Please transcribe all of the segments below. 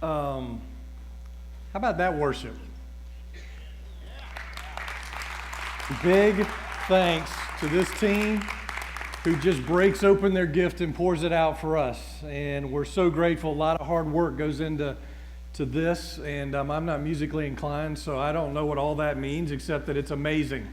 How about that worship? Big thanks to this team who just breaks open their gift and pours it out for us. And we're so grateful. A lot of hard work goes into this, and I'm not musically inclined, so I don't know what all that means, except that it's amazing.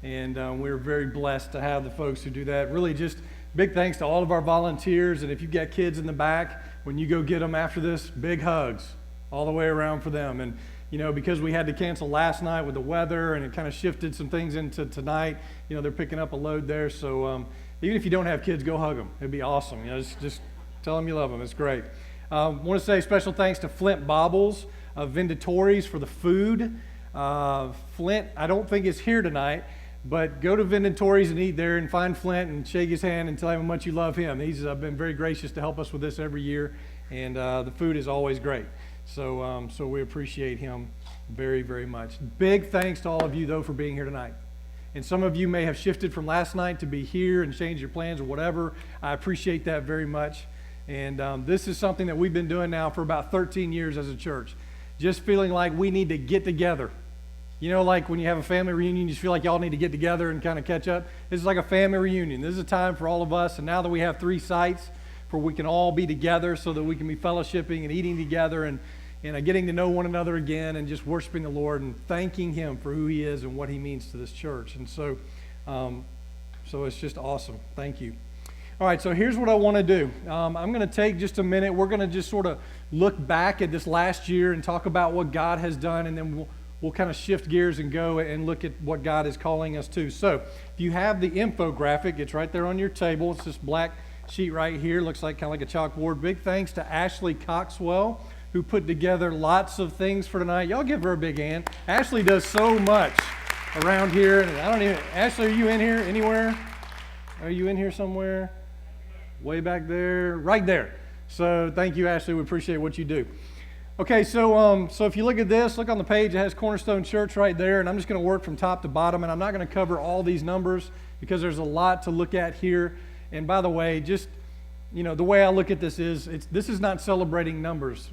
And we're very blessed to have the folks who do that. Really just big thanks to all of our volunteers, and if you've got kids in the back, when you go get them after this, big hugs all the way around for them. And you know, because we had to cancel last night with the weather, and it kind of shifted some things into tonight, you know, they're picking up a load there. So even if you don't have kids, go hug them. It'd be awesome. You know, just tell them you love them. It's great. Want to say special thanks to Flint Bobbles of Venditories for the food. Flint, I don't think is here tonight, but go to Venditories and eat there and find Flint and shake his hand and tell him how much you love him. He's been very gracious to help us with this every year, and the food is always great. So we appreciate him very, very much. Big thanks to all of you, though, for being here tonight. And some of you may have shifted from last night to be here and change your plans or whatever. I appreciate that very much. And this is something that we've been doing now for about 13 years as a church. Just feeling like we need to get together. You know, like when you have a family reunion, you just feel like y'all need to get together and kind of catch up. This is like a family reunion. This is a time for all of us. And now that we have 3 sites, where we can all be together so that we can be fellowshipping and eating together and getting to know one another again and just worshiping the Lord and thanking Him for who He is and what He means to this church. And so it's just awesome. Thank you. All right, so here's what I want to do. I'm going to take just a minute. We're going to just sort of look back at this last year and talk about what God has done, and then we'll kind of shift gears and go and look at what God is calling us to. So if you have the infographic, it's right there on your table. It's this black sheet right here, looks like kind of like a chalkboard. Big thanks to Ashley Coxwell, who put together lots of things for tonight. Y'all give her a big hand. Ashley does so much around here. Ashley, are you in here anywhere? Are you in here somewhere? Way back there? Right there. So thank you, Ashley. We appreciate what you do. Okay, so if you look at this, look on the page, it has Cornerstone Church right there, and I'm just going to work from top to bottom, and I'm not going to cover all these numbers because there's a lot to look at here. And by the way, just, you know, the way I look at this is, this is not celebrating numbers.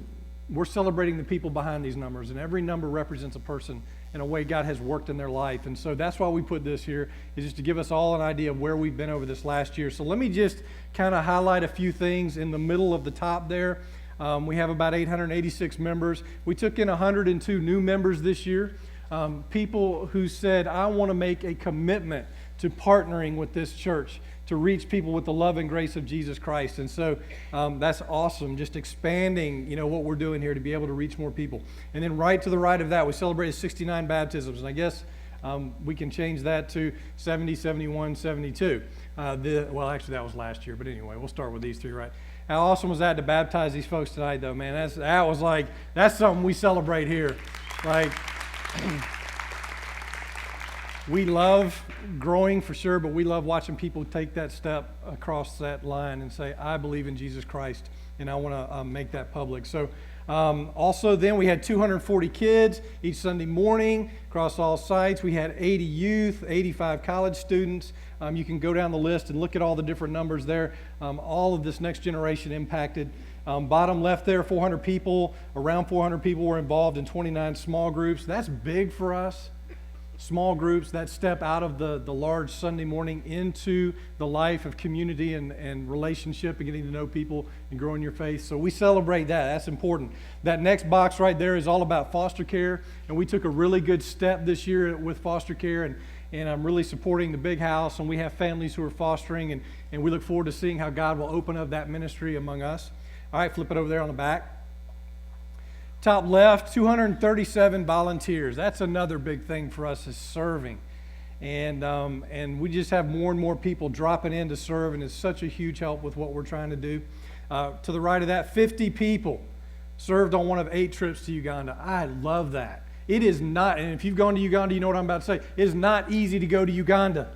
We're celebrating the people behind these numbers, and every number represents a person in a way God has worked in their life. And so that's why we put this here, is just to give us all an idea of where we've been over this last year. So let me just kind of highlight a few things in the middle of the top there. We have about 886 members. We took in 102 new members this year. People who said, I want to make a commitment to partnering with this church to reach people with the love and grace of Jesus Christ. And so that's awesome, just expanding, you know, what we're doing here to be able to reach more people. And then right to the right of that, we celebrated 69 baptisms. And I guess we can change that to 70, 71, 72. Well, actually, that was last year. But anyway, we'll start with these 3, right? How awesome was that to baptize these folks tonight, though, man? That's something we celebrate here. Like, we love growing for sure, but we love watching people take that step across that line and say, I believe in Jesus Christ, and I want to make that public. So also then we had 240 kids each Sunday morning across all sites. We had 80 youth, 85 college students. You can go down the list and look at all the different numbers there. All of this next generation impacted. Bottom left there, 400 people, around 400 people were involved in 29 small groups. That's big for us. Small groups, that step out of the large Sunday morning into the life of community and relationship and getting to know people and growing your faith. So we celebrate that. That's important. That next box right there is all about foster care, and we took a really good step this year with foster care, and I'm really supporting the Big House, and we have families who are fostering, and we look forward to seeing how God will open up that ministry among us. All right, flip it over there on the back. Top left, 237 volunteers. That's another big thing for us, is serving. And we just have more and more people dropping in to serve, and it's such a huge help with what we're trying to do. To the right of that, 50 people served on one of 8 trips to Uganda. I love that. It is not, and if you've gone to Uganda, you know what I'm about to say. It is not easy to go to Uganda.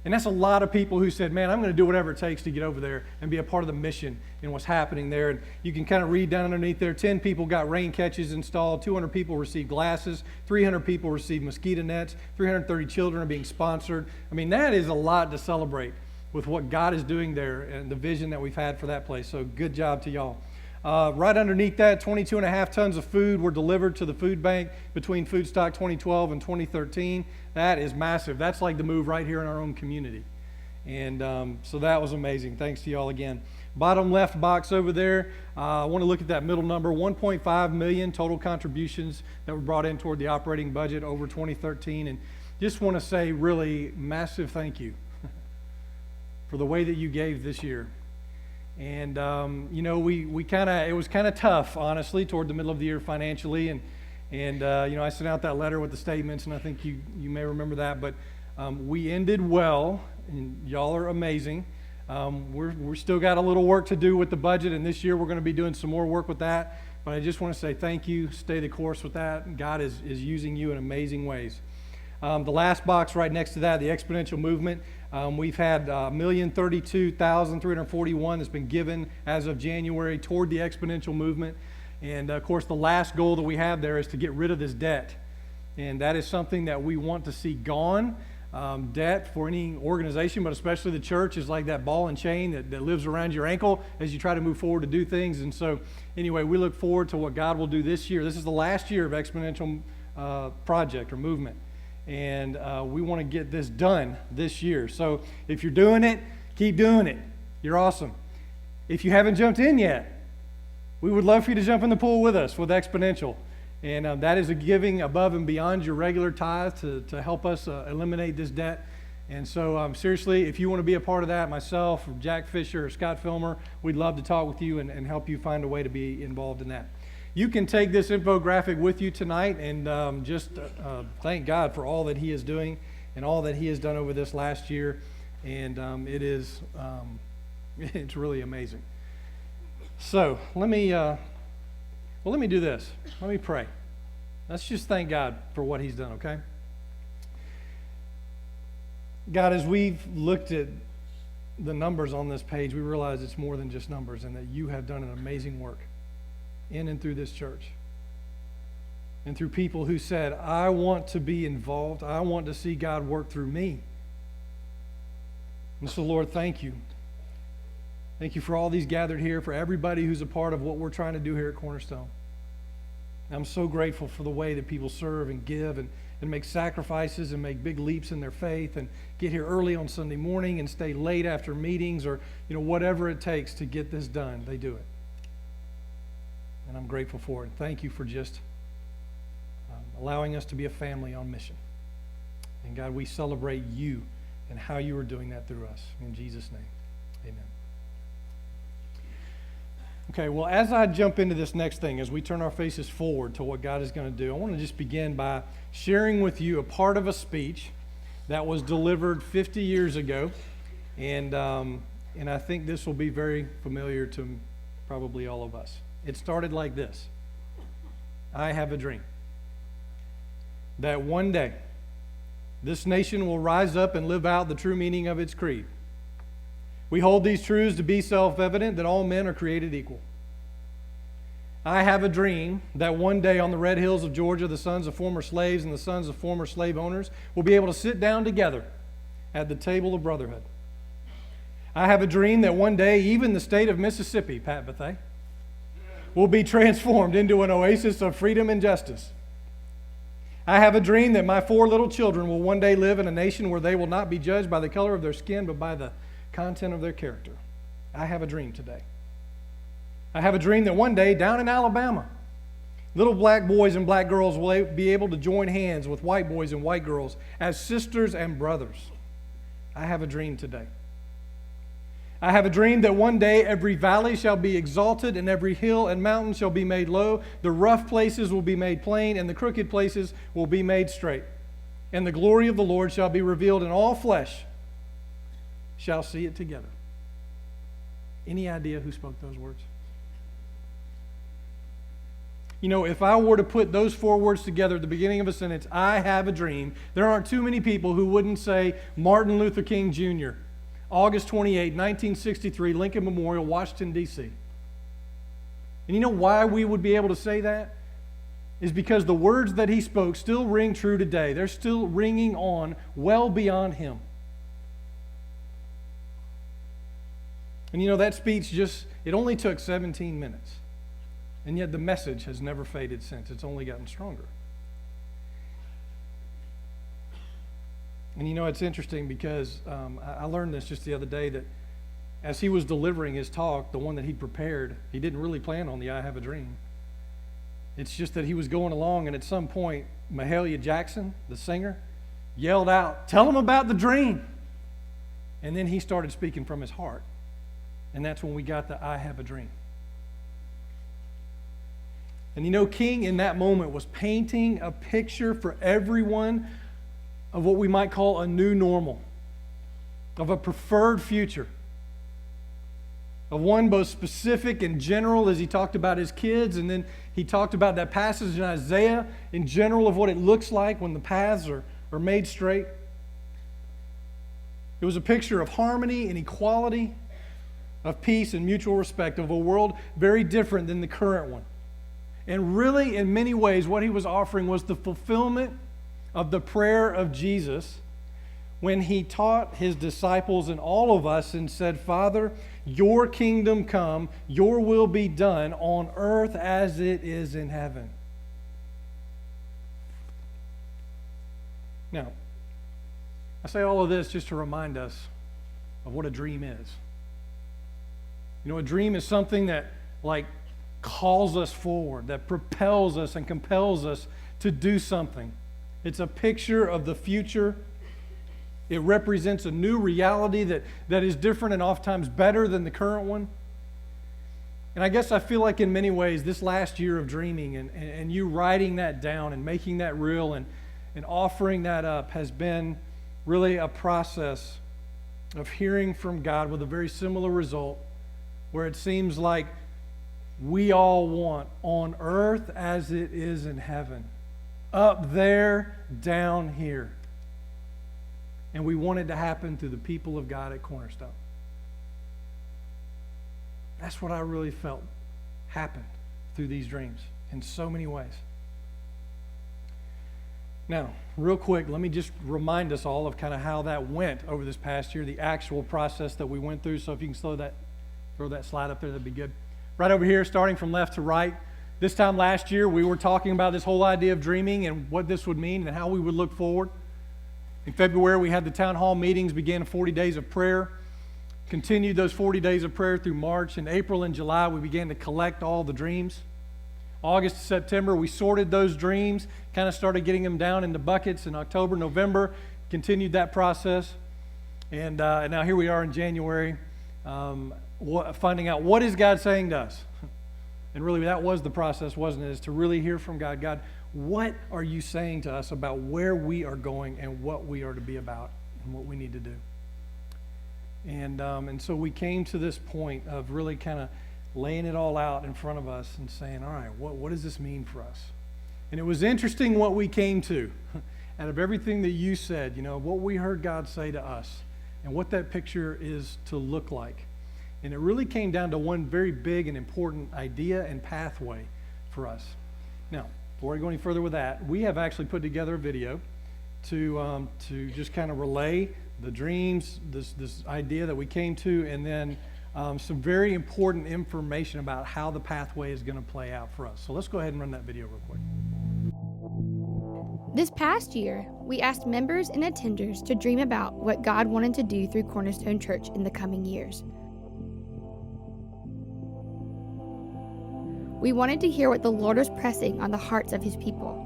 And that's a lot of people who said, man, I'm going to do whatever it takes to get over there and be a part of the mission and what's happening there. And you can kind of read down underneath there, 10 people got rain catches installed, 200 people received glasses, 300 people received mosquito nets, 330 children are being sponsored. I mean, that is a lot to celebrate with what God is doing there and the vision that we've had for that place. So good job to y'all. Right underneath that, 22.5 tons of food were delivered to the food bank between Food Stock 2012 and 2013. That is massive. That's like the move right here in our own community. And so that was amazing. Thanks to y'all again. Bottom left box over there, I want to look at that middle number, 1.5 million total contributions that were brought in toward the operating budget over 2013. And just want to say really massive thank you for the way that you gave this year. And, you know, it was kind of tough, honestly, toward the middle of the year financially. And you know, I sent out that letter with the statements, and I think you may remember that. But we ended well, and y'all are amazing. We're still got a little work to do with the budget, and this year we're going to be doing some more work with that. But I just want to say thank you. Stay the course with that. God is using you in amazing ways. The last box right next to that, the exponential movement. We've had 1,032,341 that's been given as of January toward the exponential movement. And of course, the last goal that we have there is to get rid of this debt. And that is something that we want to see gone. Debt for any organization, but especially the church, is like that ball and chain that lives around your ankle as you try to move forward to do things. And so anyway, we look forward to what God will do this year. This is the last year of Exponential Project or Movement. And we want to get this done this year. So if you're doing it, keep doing it. You're awesome. If you haven't jumped in yet, we would love for you to jump in the pool with us with Exponential. And that is a giving above and beyond your regular tithe to help us eliminate this debt. And so seriously, if you want to be a part of that, myself, or Jack Fisher, or Scott Filmer, we'd love to talk with you and help you find a way to be involved in that. You can take this infographic with you tonight and just thank God for all that He is doing and all that He has done over this last year. And it's really amazing. So let me do this. Let me pray. Let's just thank God for what He's done, okay? God, as we've looked at the numbers on this page, we realize it's more than just numbers and that You have done an amazing work in and through this church. And through people who said, I want to be involved. I want to see God work through me. And so, Lord, thank You. Thank You for all these gathered here, for everybody who's a part of what we're trying to do here at Cornerstone. I'm so grateful for the way that people serve and give and make sacrifices and make big leaps in their faith and get here early on Sunday morning and stay late after meetings or, whatever it takes to get this done. They do it. And I'm grateful for it. Thank You for just allowing us to be a family on mission. And God, we celebrate You and how You are doing that through us. In Jesus' name, amen. Okay, well, as I jump into this next thing, as we turn our faces forward to what God is going to do, I want to just begin by sharing with you a part of a speech that was delivered 50 years ago. And I think this will be very familiar to probably all of us. It started like this. I have a dream that one day this nation will rise up and live out the true meaning of its creed. We hold these truths to be self-evident, that all men are created equal. I have a dream that one day on the red hills of Georgia, the sons of former slaves and the sons of former slave owners will be able to sit down together at the table of brotherhood. I have a dream that one day even the state of Mississippi, Pat Bethea, will be transformed into an oasis of freedom and justice. I have a dream that my 4 little children will one day live in a nation where they will not be judged by the color of their skin, but by the content of their character. I have a dream today. I have a dream that one day down in Alabama, little black boys and black girls will be able to join hands with white boys and white girls as sisters and brothers. I have a dream today. I have a dream that one day every valley shall be exalted and every hill and mountain shall be made low. The rough places will be made plain and the crooked places will be made straight. And the glory of the Lord shall be revealed, and all flesh shall see it together. Any idea who spoke those words? If I were to put those 4 words together at the beginning of a sentence, I have a dream, there aren't too many people who wouldn't say Martin Luther King Jr., August 28, 1963, Lincoln Memorial, Washington, D.C. And you know why we would be able to say that? Is because the words that he spoke still ring true today. They're still ringing on well beyond him. And that speech it only took 17 minutes. And yet the message has never faded since. It's only gotten stronger. And you know, it's interesting because I learned this just the other day that as he was delivering his talk, the one that he'd prepared, he didn't really plan on the I Have a Dream. It's just that he was going along, and at some point, Mahalia Jackson, the singer, yelled out, "Tell him about the dream." And then he started speaking from his heart. And that's when we got the I Have a Dream. And you know, King in that moment was painting a picture for everyone of what we might call a new normal, of a preferred future, of one both specific and general as he talked about his kids, and then he talked about that passage in Isaiah in general of what it looks like when the paths are made straight. It was a picture of harmony and equality, of peace and mutual respect, of a world very different than the current one. And really, in many ways, what he was offering was the fulfillment of the prayer of Jesus when he taught his disciples and all of us and said, "Father, your kingdom come, your will be done on earth as it is in heaven." Now, I say all of this just to remind us of what a dream is. You know, a dream is something that calls us forward, that propels us and compels us to do something. It's a picture of the future. It represents a new reality that is different and oftentimes better than the current one. And I guess I feel like in many ways this last year of dreaming and you writing that down and making that real and offering that up has been really a process of hearing from God with a very similar result, where it seems like we all want on earth as it is in heaven. Up there, down here. And we want it to happen through the people of God at Cornerstone. That's what I really felt happened through these dreams in so many ways. Now, real quick, let me just remind us all of kind of how that went over this past year, the actual process that we went through. So if you can throw that slide up there, that'd be good. Right over here, starting from left to right. This time last year, we were talking about this whole idea of dreaming and what this would mean and how we would look forward. In February, we had the town hall meetings, began 40 days of prayer, continued those 40 days of prayer through March. In April and July, we began to collect all the dreams. August to September, we sorted those dreams, kind of started getting them down into buckets. In October, November, continued that process. And now here we are in January, finding out what is God saying to us. And really that was the process, wasn't it? Is to really hear from God. God, what are you saying to us about where we are going and what we are to be about and what we need to do? And so we came to this point of really kind of laying it all out in front of us and saying, all right, what does this mean for us? And it was interesting what we came to out of everything that you said, what we heard God say to us and what that picture is to look like. And it really came down to one very big and important idea and pathway for us. Now, before I go any further with that, we have actually put together a video to just kind of relay the dreams, this idea that we came to, and then some very important information about how the pathway is going to play out for us. So let's go ahead and run that video real quick. This past year, we asked members and attenders to dream about what God wanted to do through Cornerstone Church in the coming years. We wanted to hear what the Lord was pressing on the hearts of His people.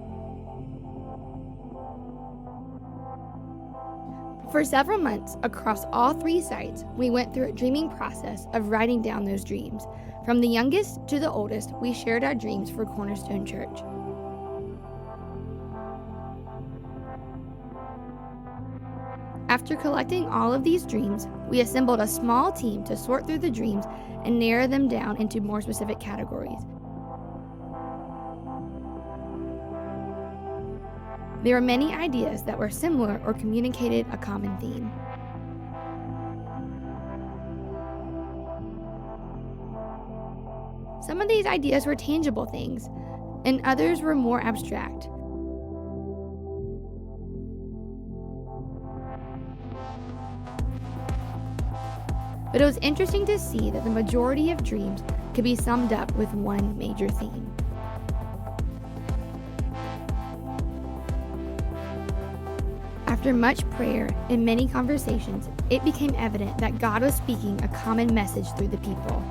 For several months, across all 3 sites, we went through a dreaming process of writing down those dreams. From the youngest to the oldest, we shared our dreams for Cornerstone Church. After collecting all of these dreams, we assembled a small team to sort through the dreams and narrow them down into more specific categories. There were many ideas that were similar or communicated a common theme. Some of these ideas were tangible things, and others were more abstract. but it was interesting to see that the majority of dreams could be summed up with one major theme. After much prayer and many conversations, it became evident that God was speaking a common message through the people.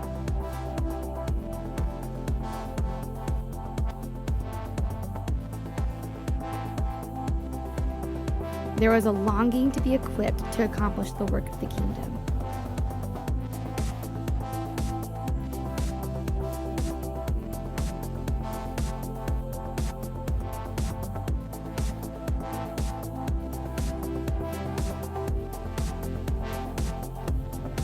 There was a longing to be equipped to accomplish the work of the kingdom.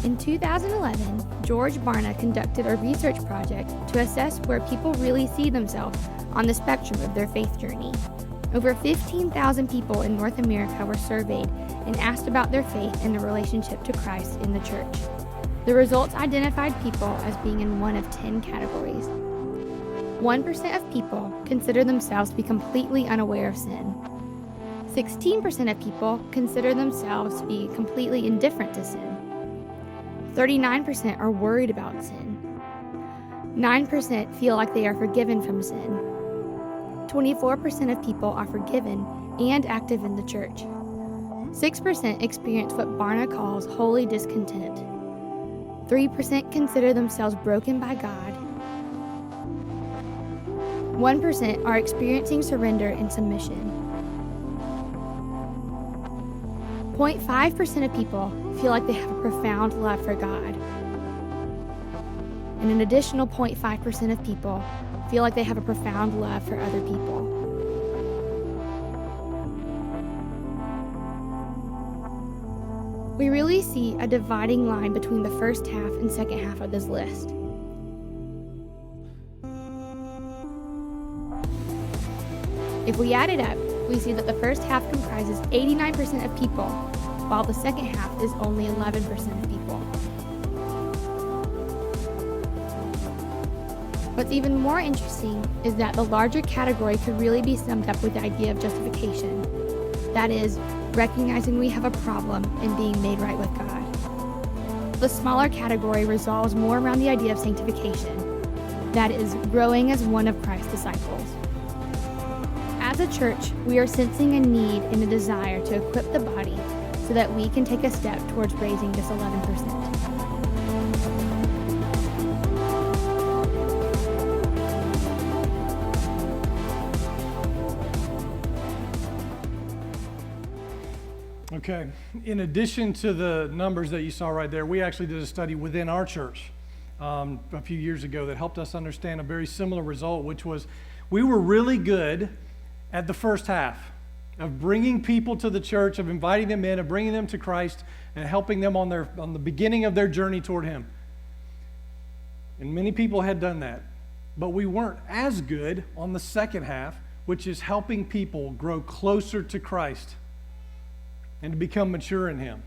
In 2011, George Barna conducted a research project to assess where people really see themselves on the spectrum of their faith journey. Over 15,000 people in North America were surveyed and asked about their faith and their relationship to Christ in the church. The results identified people as being in one of 10 categories. 1% of people consider themselves to be completely unaware of sin. 16% of people consider themselves to be completely indifferent to sin. 39% are worried about sin. 9% feel like they are forgiven from sin. 24% of people are forgiven and active in the church. 6% experience what Barna calls holy discontent. 3% consider themselves broken by God. 1% are experiencing surrender and submission. 0.5% of people feel like they have a profound love for God. And an additional 0.5% of people feel like they have a profound love for other people. We really see a dividing line between the first half and second half of this list. If we add it up, we see that the first half comprises 89% of people, while the second half is only 11% of people. What's even more interesting is that the larger category could really be summed up with the idea of justification. That is, recognizing we have a problem and being made right with God. The smaller category revolves more around the idea of sanctification. That is, growing as one of Christ's disciples. As a church, we are sensing a need and a desire to equip the body so that we can take a step towards raising this 11%. Okay, in addition to the numbers that you saw right there, we actually did a study within our church a few years ago that helped us understand a very similar result, which was we were really good at the first half of bringing people to the church, of inviting them in, of bringing them to Christ, and helping them on the beginning of their journey toward Him. And many people had done that, but we weren't as good on the second half, which is helping people grow closer to Christ and to become mature in Him.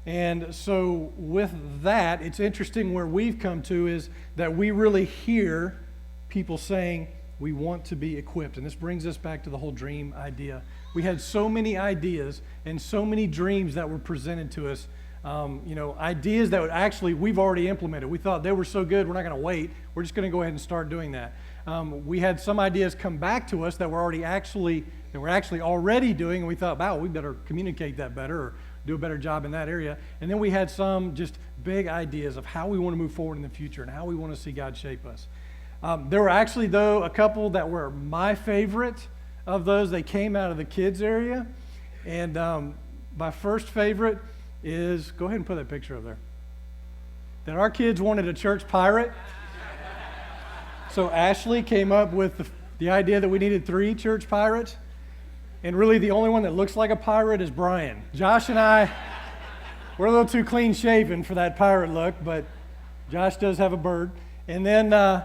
And so with that, it's interesting where we've come to is that we really hear people saying, we want to be equipped. And this brings us back to the whole dream idea. We had so many ideas and so many dreams that were presented to us, ideas that we've already implemented. We thought they were so good, we're not going to wait. We're just going to go ahead and start doing that. We had some ideas come back to us that we're actually already doing, and we thought, wow, we better communicate that better or do a better job in that area. And then we had some just big ideas of how we want to move forward in the future and how we want to see God shape us. There were actually, though, a couple that were my favorite of those. They came out of the kids area. And my first favorite is, go ahead and put that picture up there, that our kids wanted a church pirate. So Ashley came up with the idea that we needed 3 church pirates. And really the only one that looks like a pirate is Brian. Josh and I, we're a little too clean shaven for that pirate look, but Josh does have a bird. And then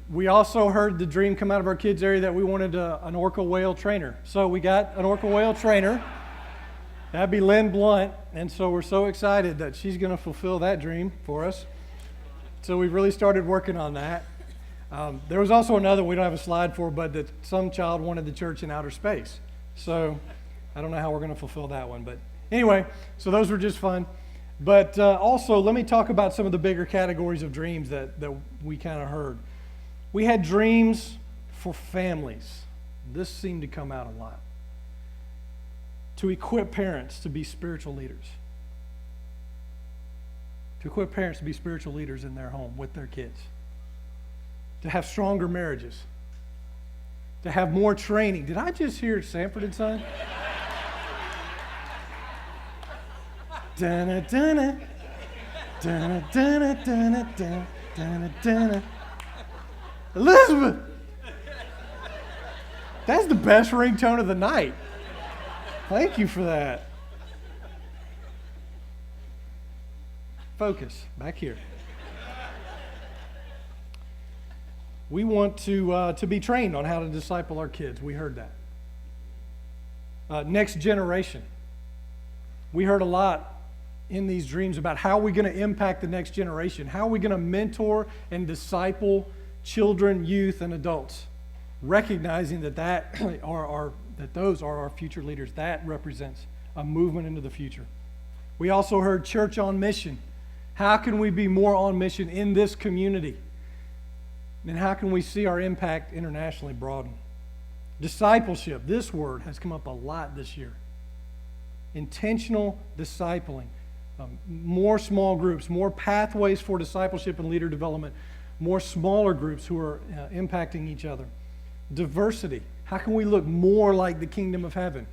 we also heard the dream come out of our kids area that we wanted an orca whale trainer. So we got an orca whale trainer. That'd be Lynn Blunt. And so we're so excited that she's going to fulfill that dream for us. So we've really started working on that. There was also another we don't have a slide for, but that some child wanted the church in outer space. So I don't know how we're going to fulfill that one. But anyway, so those were just fun. But also, let me talk about some of the bigger categories of dreams that we kind of heard. We had dreams for families. This seemed to come out a lot. To equip parents to be spiritual leaders. To equip parents to be spiritual leaders in their home with their kids. To have stronger marriages. To have more training. Did I just hear Sanford and Son? Dun dun dun dun dun dun dun dun dun. Elizabeth, that's the best ringtone of the night. Thank you for that. Focus back here. We want to be trained on how to disciple our kids. We heard that. Next generation. We heard a lot in these dreams about how we're going to impact the next generation. How are we going to mentor and disciple children, youth, and adults? Recognizing that those are our future leaders. That represents a movement into the future. We also heard church on mission. How can we be more on mission in this community? And how can we see our impact internationally broaden? Discipleship, this word has come up a lot this year. Intentional discipling, more small groups, more pathways for discipleship and leader development, more smaller groups who are impacting each other. Diversity, how can we look more like the kingdom of heaven?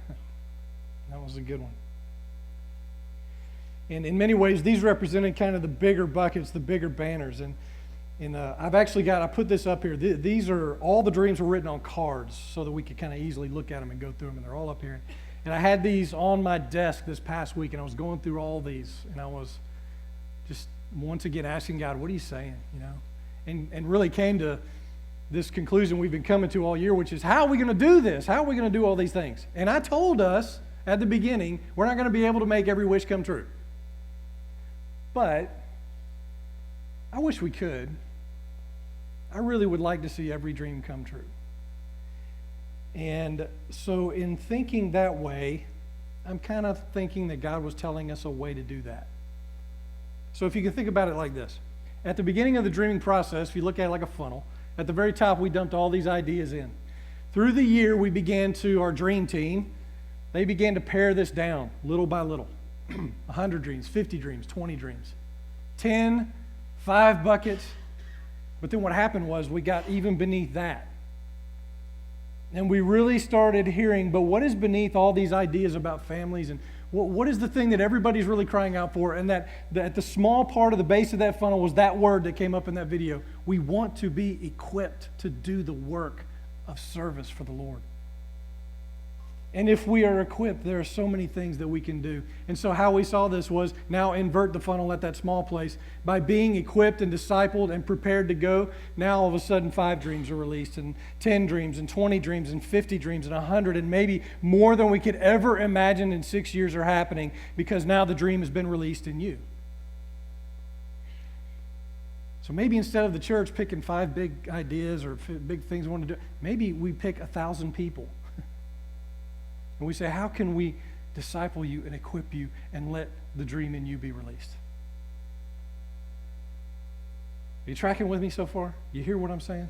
That was a good one. And in many ways, these represented kind of the bigger buckets, the bigger banners. And I put this up here. These are, all the dreams were written on cards so that we could kind of easily look at them and go through them, and they're all up here. And I had these on my desk this past week, and I was going through all these, and I was just once again asking God, what are you saying, And really came to this conclusion we've been coming to all year, which is, how are we going to do this? How are we going to do all these things? And I told us at the beginning, we're not going to be able to make every wish come true. But I wish we could. I really would like to see every dream come true. And so in thinking that way, I'm kind of thinking that God was telling us a way to do that. So if you can think about it like this. At the beginning of the dreaming process, if you look at it like a funnel, at the very top we dumped all these ideas in. Through the year, we began to, our dream team, they began to pare this down little by little. 100 dreams, 50 dreams, 20 dreams, 10, 5 buckets. But then what happened was we got even beneath that. And we really started hearing, but what is beneath all these ideas about families, and what is the thing that everybody's really crying out for? And that at the small part of the base of that funnel was that word that came up in that video. We want to be equipped to do the work of service for the Lord. And if we are equipped, there are so many things that we can do. And so how we saw this was now invert the funnel at that small place. By being equipped and discipled and prepared to go, now all of a sudden 5 dreams are released, and 10 dreams, and 20 dreams, and 50 dreams, and 100, and maybe more than we could ever imagine in 6 years are happening, because now the dream has been released in you. So maybe instead of the church picking 5 big ideas or big things we want to do, maybe we pick 1,000 people. And we say, how can we disciple you and equip you and let the dream in you be released? Are you tracking with me so far? You hear what I'm saying?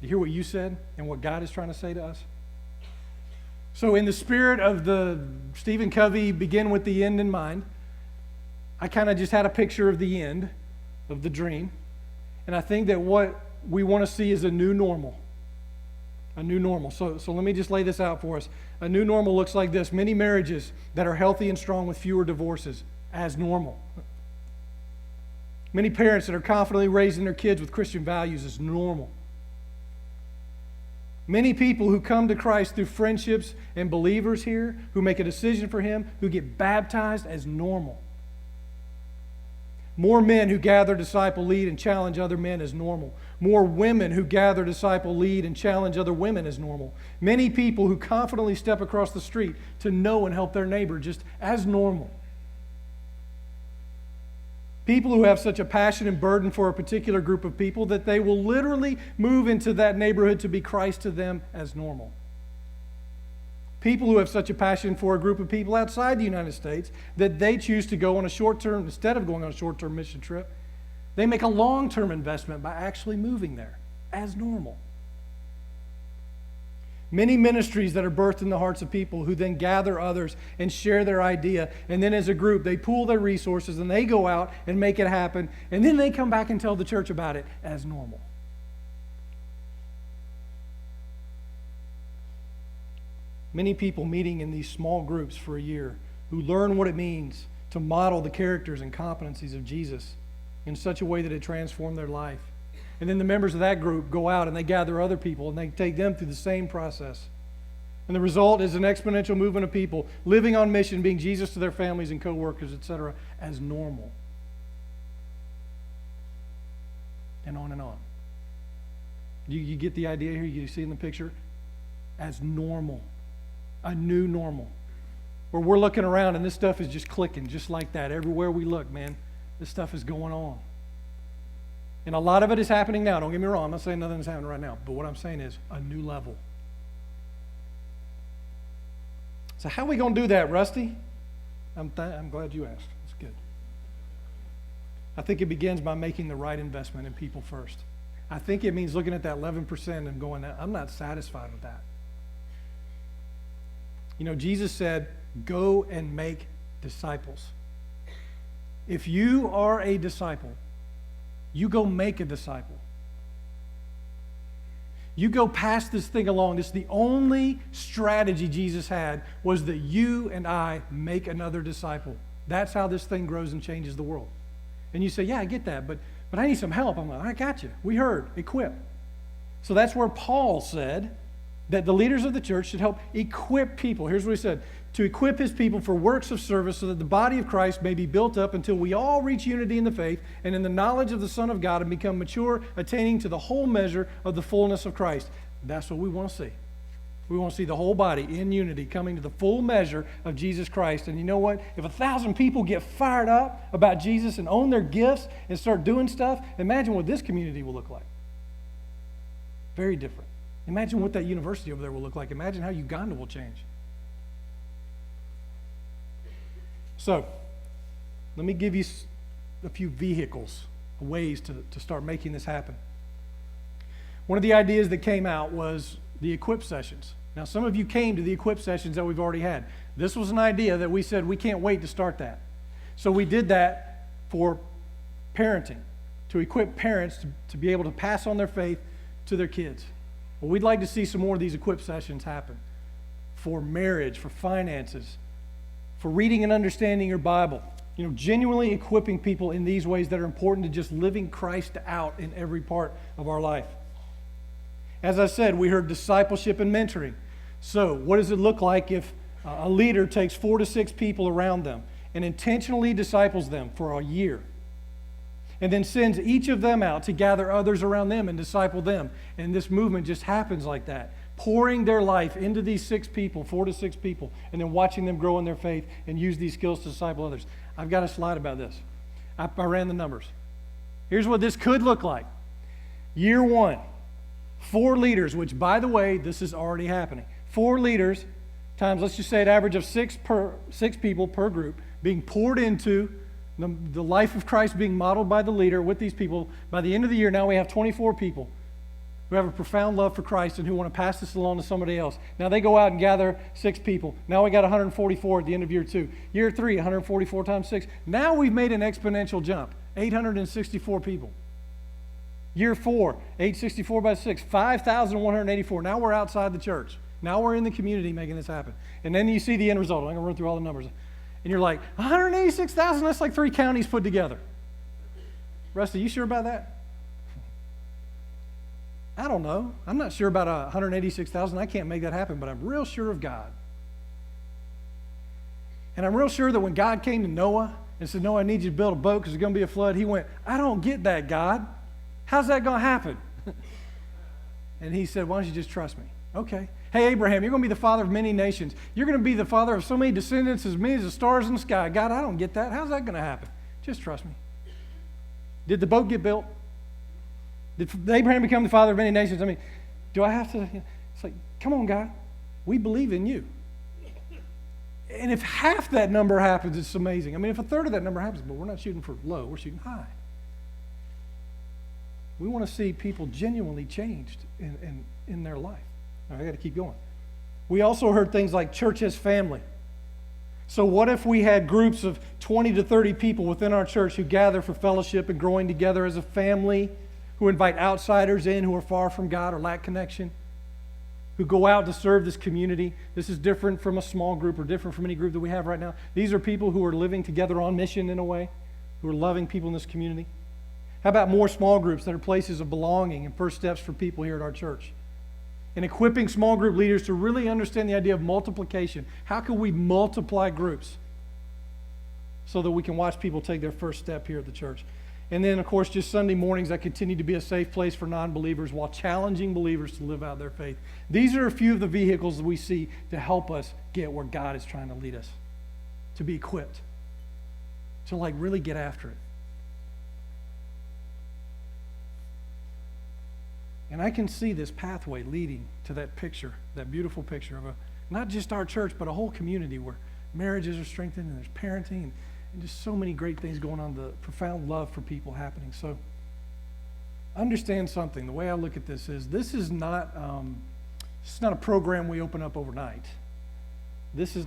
You hear what you said and what God is trying to say to us? So in the spirit of the Stephen Covey, begin with the end in mind, I kind of just had a picture of the end of the dream. And I think that what we want to see is a new normal. A new normal. So let me just lay this out for us. A new normal looks like this. Many marriages that are healthy and strong with fewer divorces as normal. Many parents that are confidently raising their kids with Christian values as normal. Many people who come to Christ through friendships and believers here, who make a decision for Him, who get baptized as normal. More men who gather, disciple, lead, and challenge other men as normal. More women who gather, disciple, lead, and challenge other women as normal. Many people who confidently step across the street to know and help their neighbor just as normal. People who have such a passion and burden for a particular group of people that they will literally move into that neighborhood to be Christ to them as normal. People who have such a passion for a group of people outside the United States that they choose to go on a short-term, instead of going on a short-term mission trip, they make a long-term investment by actually moving there as normal. Many ministries that are birthed in the hearts of people who then gather others and share their idea. And then as a group, they pool their resources and they go out and make it happen. And then they come back and tell the church about it as normal. Many people meeting in these small groups for a year who learn what it means to model the characters and competencies of Jesus in such a way that it transformed their life. And then the members of that group go out and they gather other people and they take them through the same process. And the result is an exponential movement of people living on mission, being Jesus to their families and co-workers, etc., as normal. And on and on. You get the idea here? You see in the picture? As normal. A new normal. Where we're looking around and this stuff is just clicking just like that. Everywhere we look, man, this stuff is going on. And a lot of it is happening now. Don't get me wrong. I'm not saying nothing is happening right now. But what I'm saying is a new level. So how are we going to do that, Rusty? I'm glad you asked. That's good. I think it begins by making the right investment in people first. I think it means looking at that 11% and going, I'm not satisfied with that. You know, Jesus said, go and make disciples. If you are a disciple, you go make a disciple. You go pass this thing along. This is the only strategy Jesus had, was that you and I make another disciple. That's how this thing grows and changes the world. And you say, yeah, I get that, but I need some help. I'm like, I got you. We heard, equip. So that's where Paul said that the leaders of the church should help equip people. Here's what he said: to equip his people for works of service so that the body of Christ may be built up until we all reach unity in the faith and in the knowledge of the Son of God and become mature, attaining to the whole measure of the fullness of Christ. That's what we want to see. We want to see the whole body in unity, coming to the full measure of Jesus Christ. And you know what? If 1,000 people get fired up about Jesus and own their gifts and start doing stuff, imagine what this community will look like. Very different. Imagine what that university over there will look like. Imagine how Uganda will change. So, let me give you a few vehicles, ways to start making this happen. One of the ideas that came out was the equip sessions. Now, some of you came to the equip sessions that we've already had. This was an idea that we said we can't wait to start that. So we did that for parenting, to equip parents to be able to pass on their faith to their kids. Well, we'd like to see some more of these equip sessions happen for marriage, for finances, for reading and understanding your Bible. You know, genuinely equipping people in these ways that are important to just living Christ out in every part of our life. As I said, we heard discipleship and mentoring. So what does it look like if a leader takes 4 to 6 people around them and intentionally disciples them for a year, and then sends each of them out to gather others around them and disciple them? And this movement just happens like that, pouring their life into these 6 people, 4 to 6 people, and then watching them grow in their faith and use these skills to disciple others. I've got a slide about this. I ran the numbers. Here's what this could look like. Year 1, 4 leaders, which, by the way, this is already happening. 4 leaders times, let's just say an average of 6 people per group, being poured into the life of Christ, being modeled by the leader with these people. By the end of the year, now we have 24 people who have a profound love for Christ and who want to pass this along to somebody else. Now they go out and gather 6 people. Now we got 144 at the end of year 2. Year 3, 144 times 6. Now we've made an exponential jump, 864 people. Year 4, 864 by 6, 5,184. Now we're outside the church. Now we're in the community making this happen. And then you see the end result. I'm going to run through all the numbers. And you're like, 186,000, that's like 3 counties put together. Rusty, you sure about that? I don't know. I'm not sure about 186,000. I can't make that happen, but I'm real sure of God. And I'm real sure that when God came to Noah and said, Noah, I need you to build a boat because there's going to be a flood, he went, I don't get that, God. How's that going to happen? And he said, why don't you just trust me? Okay. Hey, Abraham, you're going to be the father of many nations. You're going to be the father of so many descendants as many as the stars in the sky. God, I don't get that. How's that going to happen? Just trust me. Did the boat get built? Did Abraham become the father of many nations? I mean, do I have to? It's like, come on, God. We believe in you. And if half that number happens, it's amazing. I mean, if a third of that number happens, but we're not shooting for low, we're shooting high. We want to see people genuinely changed in their life. Now, I got to keep going. We also heard things like church as family. So what if we had groups of 20 to 30 people within our church who gather for fellowship and growing together as a family, who invite outsiders in who are far from God or lack connection, who go out to serve this community? This is different from a small group or different from any group that we have right now. These are people who are living together on mission in a way, who are loving people in this community. How about more small groups that are places of belonging and first steps for people here at our church? And equipping small group leaders to really understand the idea of multiplication. How can we multiply groups so that we can watch people take their first step here at the church? And then, of course, just Sunday mornings that continue to be a safe place for non-believers while challenging believers to live out their faith. These are a few of the vehicles that we see to help us get where God is trying to lead us, to be equipped, to really get after it. And I can see this pathway leading to that picture, that beautiful picture of not just our church, but a whole community where marriages are strengthened and there's parenting and just so many great things going on, the profound love for people happening. So understand something. The way I look at this is not a program we open up overnight.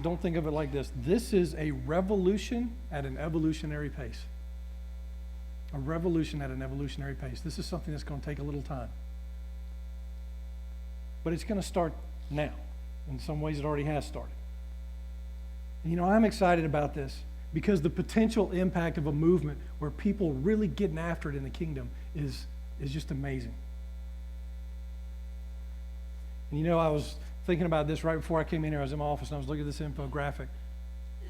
Don't think of it like this. This is a revolution at an evolutionary pace. A revolution at an evolutionary pace. This is something that's going to take a little time. But it's going to start now. In some ways, it already has started. And I'm excited about this because the potential impact of a movement where people really getting after it in the kingdom is just amazing. And I was thinking about this right before I came in here. I was in my office and I was looking at this infographic.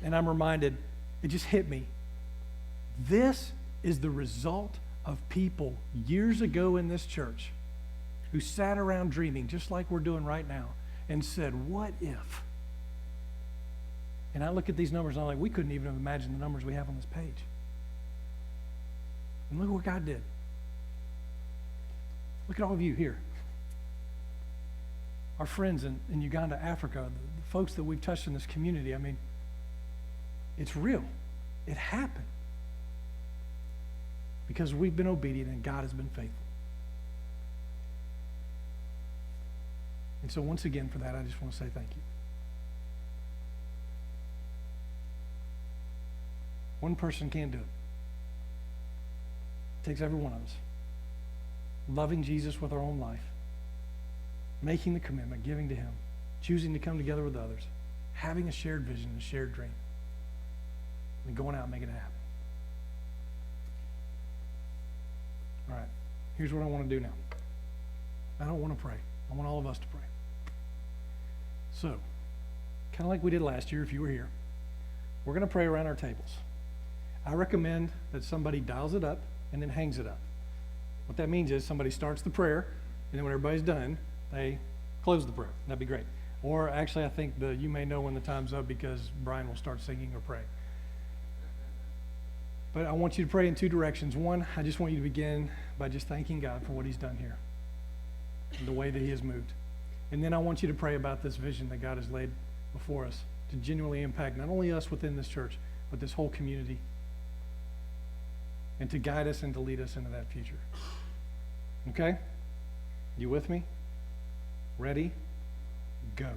And I'm reminded, it just hit me. This is the result of people years ago in this church who sat around dreaming, just like we're doing right now, and said, what if? And I look at these numbers and I'm like, we couldn't even have imagined the numbers we have on this page. And look what God did. Look at all of you here. Our friends in Uganda, Africa, the folks that we've touched in this community, I mean, it's real. It happened. Because we've been obedient and God has been faithful. And so once again, for that, I just want to say thank you. One person can't do it. It takes every one of us. Loving Jesus with our own life, making the commitment, giving to Him, choosing to come together with others, having a shared vision, a shared dream, and going out and making it happen. All right, here's what I want to do now. I don't want to pray. I want all of us to pray. So, kind of like we did last year, if you were here, we're going to pray around our tables. I recommend that somebody dials it up and then hangs it up. What that means is somebody starts the prayer, and then when everybody's done, they close the prayer. That'd be great. Or actually, I think you may know when the time's up because Brian will start singing or praying. But I want you to pray in two directions. One, I just want you to begin by just thanking God for what He's done here and the way that He has moved. And then I want you to pray about this vision that God has laid before us to genuinely impact not only us within this church, but this whole community, and to guide us and to lead us into that future. Okay? You with me? Ready? Go.